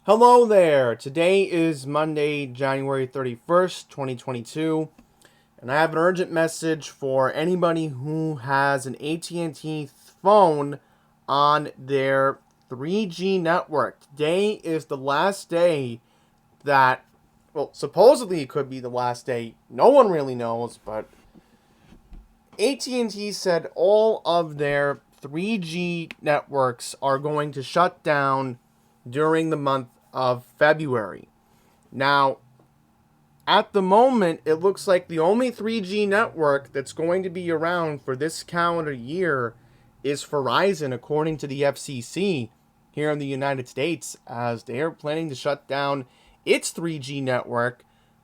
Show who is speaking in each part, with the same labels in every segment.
Speaker 1: Hello there. Today is Monday, January 31st, 2022, and I have an urgent message for anybody who has an AT&T phone on their 3G network. Today is the last day that, well, supposedly it could be the last day. No one really knows, but AT&T said all of their 3G networks are going to shut down during the month of February. Now, at the moment, it looks like the only 3G network that's going to be around for this calendar year is Verizon, according to the FCC here in the United States, as they are planning to shut down its 3G network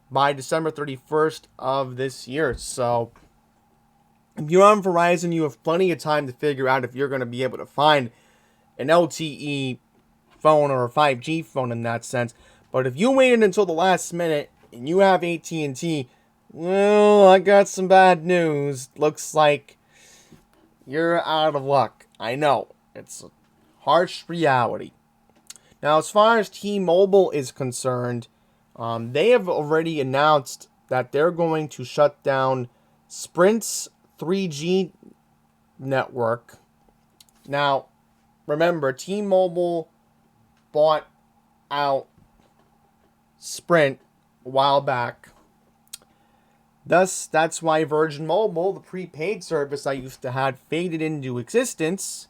Speaker 1: by December 31st of this year. So, if you're on Verizon, you have plenty of time to figure out if you're going to be able to find an LTE phone or a 5G phone in that sense. But if you waited until the last minute and you have AT&T, well, I got some bad news. Looks like you're out of luck. I know. It's a harsh reality. Now, as far as T-Mobile is concerned, they have already announced that they're going to shut down Sprint's 3G network. Now, remember, T-Mobile bought out Sprint a while back. Thus, that's why Virgin Mobile, the prepaid service I used to have, faded into existence.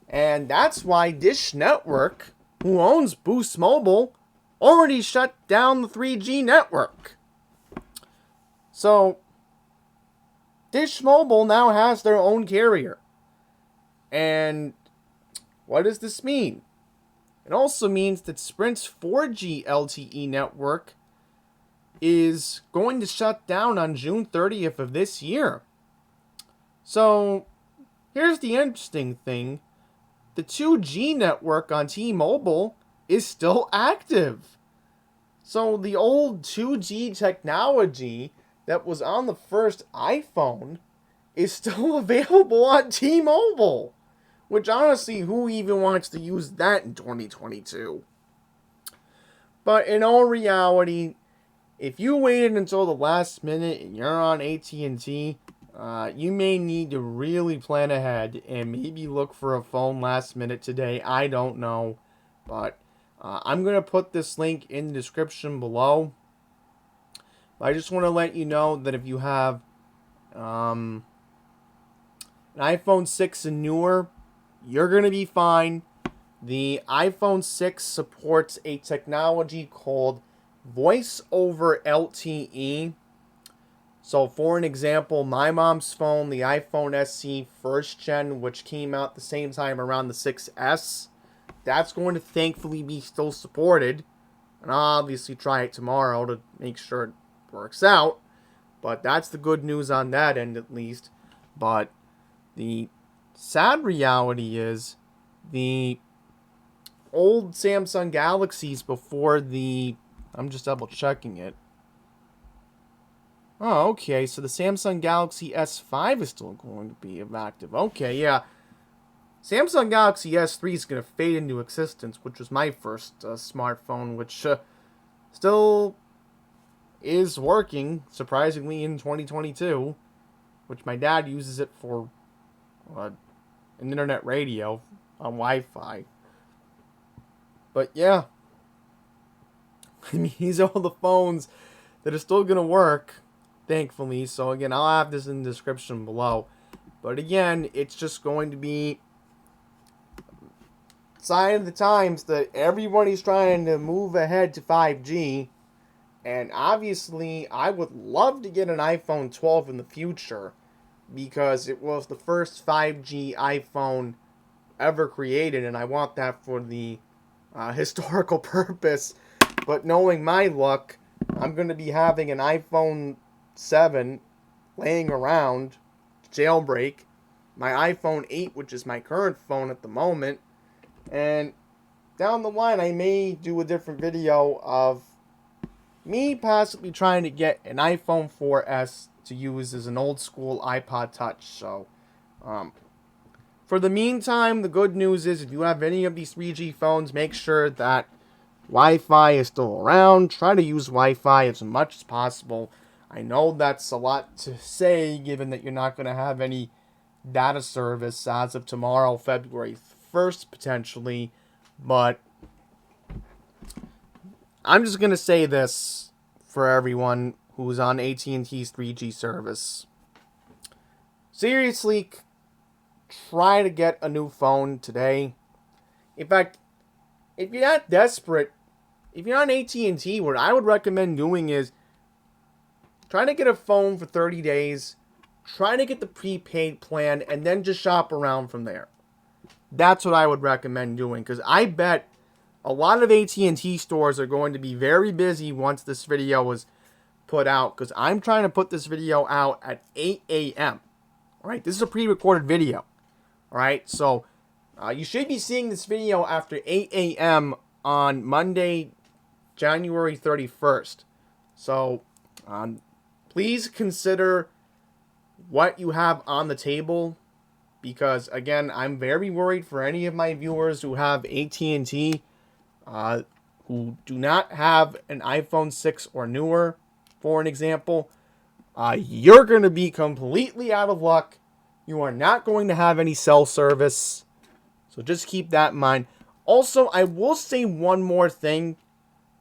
Speaker 1: And that's why Dish Network, who owns Boost Mobile, already shut down the 3G network. So, Dish Mobile now has their own carrier. And what does this mean? It also means that Sprint's 4G LTE network is going to shut down on June 30th of this year. So, here's the interesting thing. The 2G network on T-Mobile is still active. So, the old 2G technology that was on the first iPhone is still available on T-Mobile. Which, honestly, who even wants to use that in 2022? But in all reality, if you waited until the last minute and you're on AT&T, you may need to really plan ahead and maybe look for a phone last minute today. I don't know. But I'm going to put this link in the description below. I just want to let you know that if you have an iPhone 6 and newer, you're going to be fine. The iPhone 6 supports a technology called Voice over LTE. So, for an example, my mom's phone, the iPhone SE first gen, which came out the same time around the 6S, that's going to thankfully be still supported. And I'll obviously try it tomorrow to make sure it works out. But that's the good news on that end, at least. But the sad reality is the old Samsung Galaxies before the... I'm just double checking it. Oh, okay. So the Samsung Galaxy S5 is still going to be active. Okay, yeah. Samsung Galaxy S3 is going to fade into existence, which was my first smartphone, which still is working, surprisingly, in 2022, which my dad uses it for an internet radio on Wi-Fi. But yeah, I mean, these are all the phones that are still going to work, thankfully. So again, I'll have this in the description below. But again, it's just going to be sign of the times that everybody's trying to move ahead to 5G. And obviously, I would love to get an iPhone 12 in the future, because it was the first 5G iPhone ever created, and I want that for the historical purpose. But knowing my luck, I'm going to be having an iPhone 7 laying around, jailbreak, my iPhone 8, which is my current phone at the moment, and down the line I may do a different video of me possibly trying to get an iPhone 4S to use as an old school iPod Touch. So, for the meantime, the good news is if you have any of these 3G phones, make sure that Wi-Fi is still around. Try to use Wi-Fi as much as possible. I know that's a lot to say, given that you're not going to have any data service as of tomorrow, February 1st, potentially. But I'm just going to say this for everyone who's on AT&T's 3G service. Seriously, try to get a new phone today. In fact, if you're not desperate, if you're on AT&T, what I would recommend doing is try to get a phone for 30 days, try to get the prepaid plan, and then just shop around from there. That's what I would recommend doing, because I bet a lot of AT&T stores are going to be very busy once this video is put out, because I'm trying to put this video out at 8 a.m. All right, this is a pre-recorded video. All right, so you should be seeing this video after 8 a.m. on Monday, January 31st. So please consider what you have on the table, because again, I'm very worried for any of my viewers who have AT&T, who do not have an iPhone 6 or newer, for an example. You're going to be completely out of luck. You are not going to have any cell service. So just keep that in mind. Also, I will say one more thing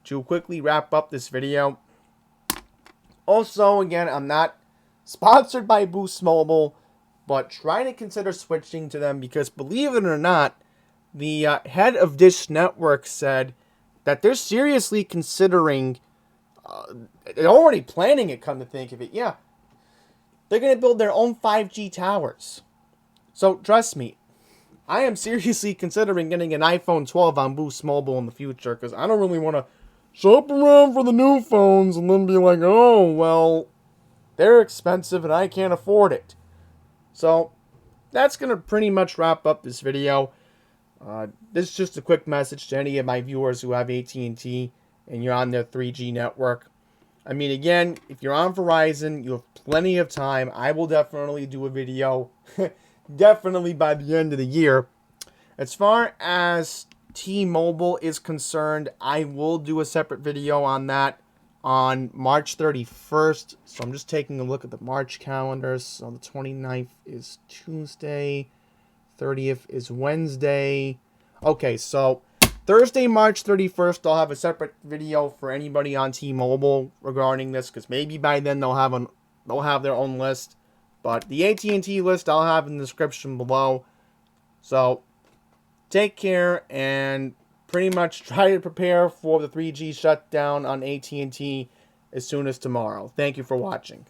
Speaker 1: to quickly wrap up this video. Also, again, I'm not sponsored by Boost Mobile, but try to consider switching to them, because believe it or not, the head of Dish Network said that they're seriously considering, they're already planning it, come to think of it, yeah. They're going to build their own 5G towers. So, trust me, I am seriously considering getting an iPhone 12 on Boost Mobile in the future, because I don't really want to shop around for the new phones and then be like, oh, well, they're expensive and I can't afford it. So, that's going to pretty much wrap up this video. This is just a quick message to any of my viewers who have AT&T and you're on their 3G network. I mean, again, if you're on Verizon, you have plenty of time. I will definitely do a video, definitely by the end of the year. As far as T-Mobile is concerned, I will do a separate video on that on March 31st. So I'm just taking a look at the March calendar. So the 29th is Tuesday, 30th is Wednesday. Okay, so Thursday, March 31st, I'll have a separate video for anybody on T-Mobile regarding this, because maybe by then they'll have their own list. But the AT&T list I'll have in the description below. So take care and pretty much try to prepare for the 3G shutdown on AT&T as soon as tomorrow. Thank you for watching.